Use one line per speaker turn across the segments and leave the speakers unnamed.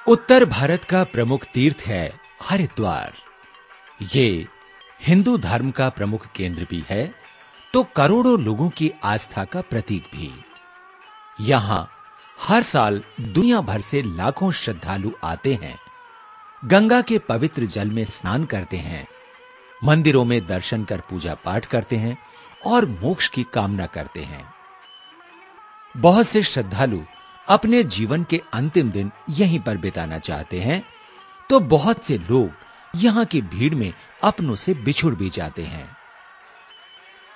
उत्तर भारत का प्रमुख तीर्थ है हरिद्वार। ये हिंदू धर्म का प्रमुख केंद्र भी है, तो करोड़ों लोगों की आस्था का प्रतीक भी। यहां हर साल दुनिया भर से लाखों श्रद्धालु आते हैं, गंगा के पवित्र जल में स्नान करते हैं, मंदिरों में दर्शन कर पूजा पाठ करते हैं और मोक्ष की कामना करते हैं। बहुत से श्रद्धालु अपने जीवन के अंतिम दिन यहीं पर बिताना चाहते हैं, तो बहुत से लोग यहां की भीड़ में अपनों से बिछुड़ भी जाते हैं।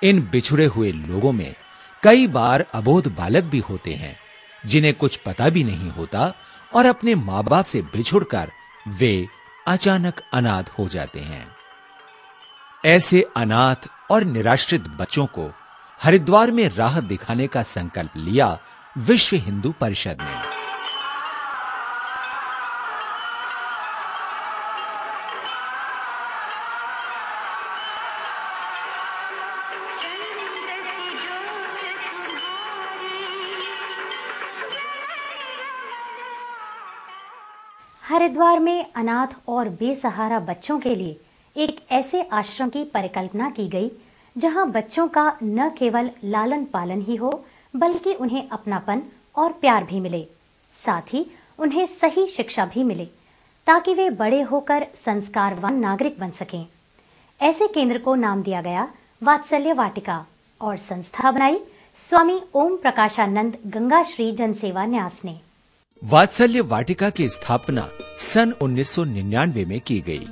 इन बिछुड़े हुए लोगों में कई बार अबोध बालक भी होते हैं, जिन्हें कुछ पता भी नहीं होता और अपने मां बाप से बिछुड़कर वे अचानक अनाथ हो जाते हैं। ऐसे अनाथ और निराश्रित बच्चों को हरिद्वार में राह दिखाने का संकल्प लिया विश्व हिंदू परिषद ने।
हरिद्वार में अनाथ और बेसहारा बच्चों के लिए एक ऐसे आश्रम की परिकल्पना की गई, जहां बच्चों का न केवल लालन पालन ही हो, बल्कि उन्हें अपनापन और प्यार भी मिले, साथ ही उन्हें सही शिक्षा भी मिले, ताकि वे बड़े होकर संस्कारवान नागरिक बन सकें। ऐसे केंद्र को नाम दिया गया वात्सल्य वाटिका और संस्था बनाई स्वामी ओम प्रकाशानंद गंगा श्री जनसेवा न्यास ने।
वात्सल्य वाटिका की स्थापना सन 1999 में की गई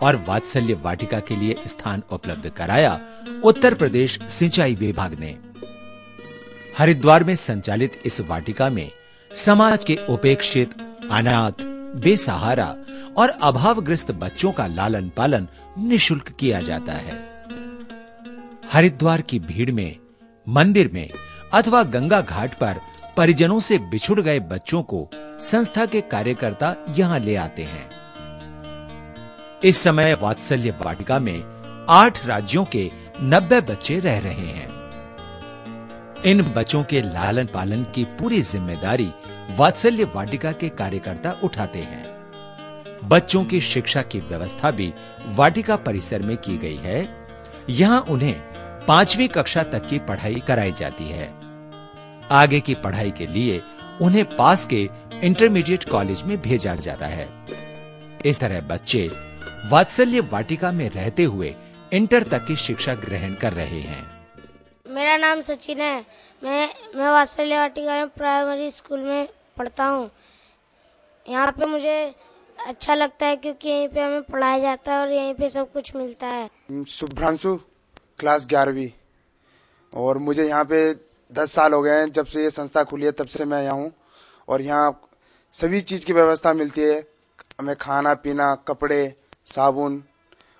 और वात्सल्य वाटिका के लिए स्थान उपलब्ध कराया उत्तर प्रदेश सिंचाई विभाग ने। हरिद्वार में संचालित इस वाटिका में समाज के उपेक्षित, अनाथ, बेसहारा और अभावग्रस्त बच्चों का लालन पालन निःशुल्क किया जाता है। हरिद्वार की भीड़ में, मंदिर में अथवा गंगा घाट पर परिजनों से बिछुड़ गए बच्चों को संस्था के कार्यकर्ता यहां ले आते हैं। इस समय वात्सल्य वाटिका में 8 राज्यों के 90 बच्चे रह रहे हैं। इन बच्चों के लालन पालन की पूरी जिम्मेदारी वात्सल्य वाटिका के कार्यकर्ता उठाते हैं। बच्चों की शिक्षा की व्यवस्था भी वाटिका परिसर में की गई है। यहां उन्हें 5वीं कक्षा तक की पढ़ाई कराई जाती है। आगे की पढ़ाई के लिए उन्हें पास के इंटरमीडिएट कॉलेज में भेजा जाता है। इस तरह बच्चे वात्सल्य वाटिका में रहते हुए इंटर तक की शिक्षा ग्रहण कर रहे हैं।
मेरा नाम सचिन है। मैं वात्सल्य वाटिका में प्राइमरी स्कूल में पढ़ता हूँ। यहाँ पे मुझे अच्छा लगता है क्योंकि यहीं पे हमें पढ़ाया जाता है और यहीं पे सब कुछ मिलता है।
शुभ्रांशु, क्लास 11वीं, और मुझे यहाँ पे 10 साल हो गए हैं। जब से ये संस्था खुली है तब से मैं यहाँ हूँ और यहाँ सभी चीज़ की व्यवस्था मिलती है। हमें खाना पीना, कपड़े, साबुन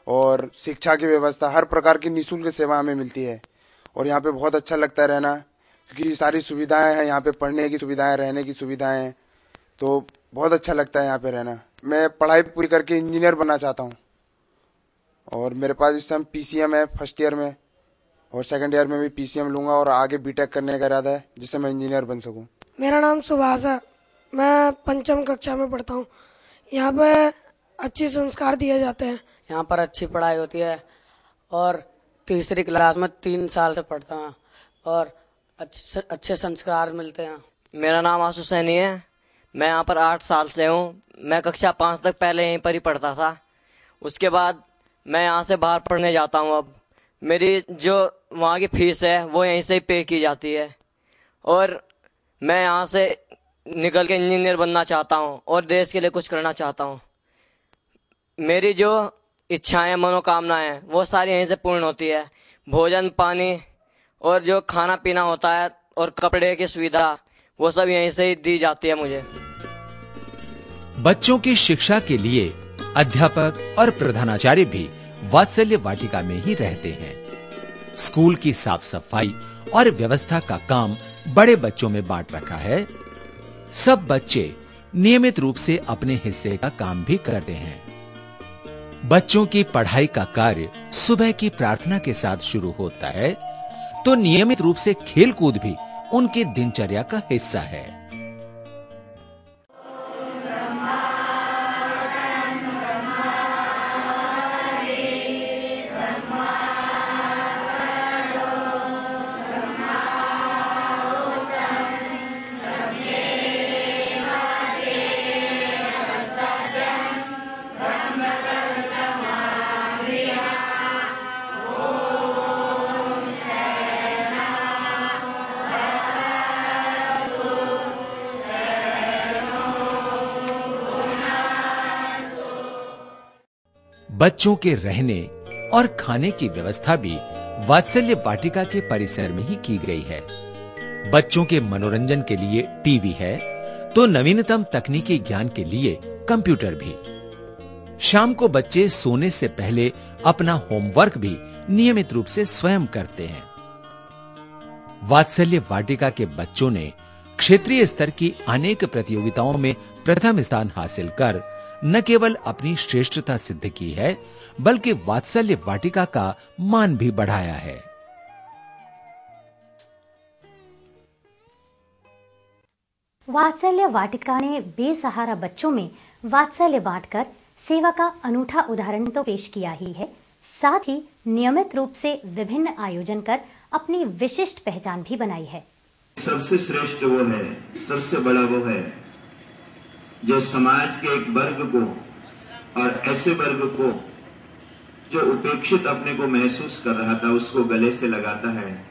और शिक्षा की व्यवस्था, हर प्रकार की निःशुल्क सेवा हमें मिलती है। और यहाँ पे बहुत अच्छा लगता है रहना, क्योंकि सारी सुविधाएं हैं यहाँ पे, पढ़ने की सुविधाएं, रहने की सुविधाएं हैं, तो बहुत अच्छा लगता है यहाँ पे रहना। मैं पढ़ाई पूरी करके इंजीनियर बनना चाहता हूँ और मेरे पास इस समय PCM है फर्स्ट ईयर में, और सेकंड ईयर में भी PCM लूंगा और आगे B.Tech करने का इरादा है, जिससे मैं इंजीनियर बन सकूं।
मेरा नाम सुभाष है। मैं 5वीं कक्षा में पढ़ता हूँ। यहाँ पे अच्छे संस्कार दिए जाते हैं।
यहाँ पर अच्छी पढ़ाई होती है और तीसरी क्लास में 3 साल से पढ़ता हूँ और अच्छे संस्कार मिलते हैं।
मेरा नाम आशु सैनी है। मैं यहाँ पर 8 साल से हूँ। मैं कक्षा 5 तक पहले यहीं पर ही पढ़ता था। उसके बाद मैं यहाँ से बाहर पढ़ने जाता हूँ। अब मेरी जो वहाँ की फीस है वो यहीं से ही पे की जाती है और मैं यहाँ से निकल के इंजीनियर बनना चाहता हूँ और देश के लिए कुछ करना चाहता हूँ। मेरी जो इच्छाएं, मनोकामनाएं, वो सारी यहीं से पूर्ण होती है। भोजन, पानी और जो खाना पीना होता है और कपड़े की सुविधा, वो सब यहीं से ही दी जाती है मुझे।
बच्चों की शिक्षा के लिए अध्यापक और प्रधानाचार्य भी वात्सल्य वाटिका में ही रहते हैं। स्कूल की साफ सफाई और व्यवस्था का काम बड़े बच्चों में बांट रखा है। सब बच्चे नियमित रूप से अपने हिस्से का काम भी करते हैं। बच्चों की पढ़ाई का कार्य सुबह की प्रार्थना के साथ शुरू होता है, तो नियमित रूप से खेल कूद भी उनकी दिनचर्या का हिस्सा है। बच्चों के रहने और खाने की व्यवस्था भी वात्सल्य वाटिका के परिसर में ही की गई है। बच्चों के मनोरंजन के लिए टीवी है, तो नवीनतम तकनीकी ज्ञान के लिए कंप्यूटर भी। शाम को बच्चे सोने से पहले अपना होमवर्क भी नियमित रूप से स्वयं करते हैं। वात्सल्य वाटिका के बच्चों ने क्षेत्रीय स्तर की अनेक प्रतियोगिताओं में प्रथम स्थान हासिल कर न केवल अपनी श्रेष्ठता सिद्ध की है, बल्कि वात्सल्य वाटिका का मान भी बढ़ाया है।
वात्सल्य वाटिका ने बेसहारा बच्चों में वात्सल्य बांटकर सेवा का अनूठा उदाहरण तो पेश किया ही है, साथ ही नियमित रूप से विभिन्न आयोजन कर अपनी विशिष्ट पहचान भी बनाई है।
सबसे श्रेष्ठ वो है, सबसे बड़ा वो है जो समाज के एक वर्ग को और ऐसे वर्ग को जो उपेक्षित अपने को महसूस कर रहा था उसको गले से लगाता है।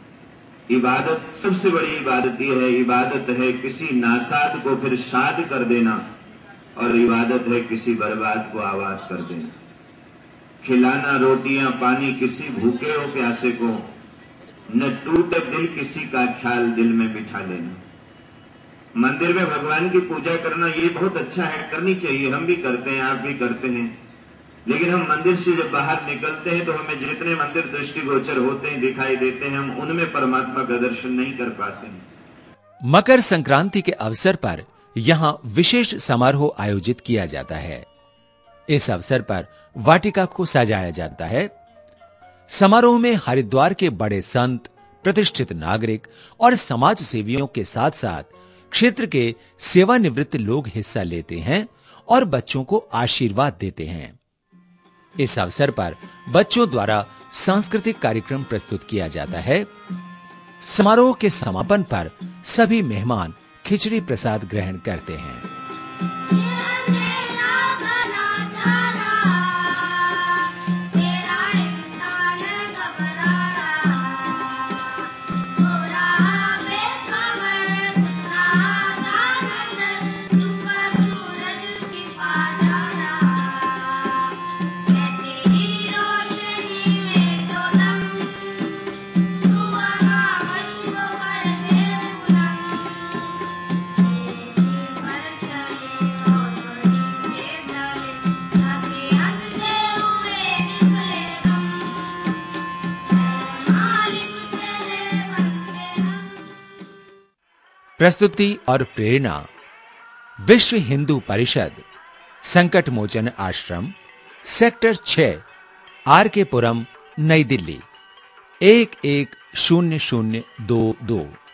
इबादत, सबसे बड़ी इबादत ये है, इबादत है किसी नासाद को फिर शाद कर देना, और इबादत है किसी बर्बाद को आबाद कर देना। खिलाना रोटियां पानी किसी भूखे हो प्यासे को, न टूटे दिल किसी का ख्याल दिल में बिठा लेना। मंदिर में भगवान की पूजा करना ये बहुत अच्छा है, करनी चाहिए, हम भी करते हैं, आप भी करते हैं। लेकिन हम मंदिर से जब बाहर निकलते हैं तो हमें जितने मंदिर दृष्टिगोचर होते हैं, दिखाई देते हैं, हम उनमें परमात्मा का दर्शन नहीं कर पाते हैं।
मकर संक्रांति के अवसर पर यहां विशेष समारोह आयोजित किया जाता है। इस अवसर पर वाटिका को सजाया जाता है। समारोह में हरिद्वार के बड़े संत, प्रतिष्ठित नागरिक और समाज सेवियों के साथ साथ क्षेत्र के सेवानिवृत्त लोग हिस्सा लेते हैं और बच्चों को आशीर्वाद देते हैं। इस अवसर पर बच्चों द्वारा सांस्कृतिक कार्यक्रम प्रस्तुत किया जाता है। समारोह के समापन पर सभी मेहमान खिचड़ी प्रसाद ग्रहण करते हैं। प्रस्तुति और प्रेरणा विश्व हिंदू परिषद, संकट मोचन आश्रम, सेक्टर 6, आर के पुरम, नई दिल्ली 11022।